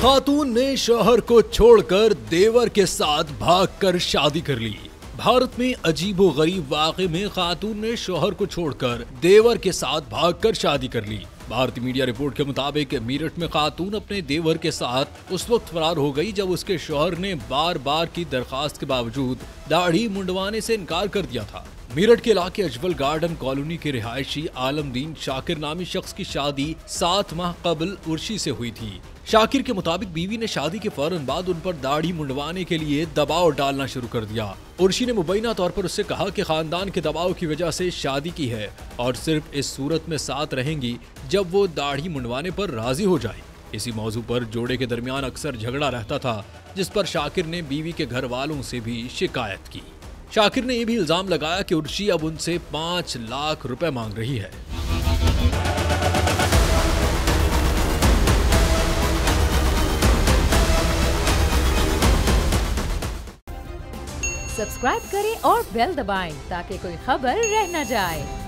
खातून ने शौहर को छोड़कर देवर के साथ भागकर शादी कर ली। भारत में अजीबोगरीब वाक़े में खातून ने शौहर को छोड़कर देवर के साथ भागकर शादी कर ली। भारतीय मीडिया रिपोर्ट के मुताबिक मेरठ में खातून अपने देवर के साथ उस वक्त फरार हो गई जब उसके शौहर ने बार बार की दरखास्त के बावजूद दाढ़ी मुंडवाने से इनकार कर दिया था। मेरठ के इलाके अजवल गार्डन कॉलोनी के रिहायशी आलमदीन शाकिर नामी शख्स की शादी 7 माह कबल उर्शी से हुई थी। शाकिर के मुताबिक बीवी ने शादी के फौरन बाद उन पर दाढ़ी मुंडवाने के लिए दबाव डालना शुरू कर दिया। उर्शी ने मुबैना तौर पर उससे कहा कि खानदान के दबाव की वजह से शादी की है और सिर्फ इस सूरत में साथ रहेंगी जब वो दाढ़ी मुंडवाने पर राजी हो जाए। इसी मौजू पर जोड़े के दरमियान अक्सर झगड़ा रहता था, जिस पर शाकिर ने बीवी के घर वालों से भी शिकायत की। शाकिर ने यह भी इल्जाम लगाया कि उर्शी अब उनसे 5 लाख रुपए मांग रही है। सब्सक्राइब करें और बेल दबाएं ताकि कोई खबर रह न जाए।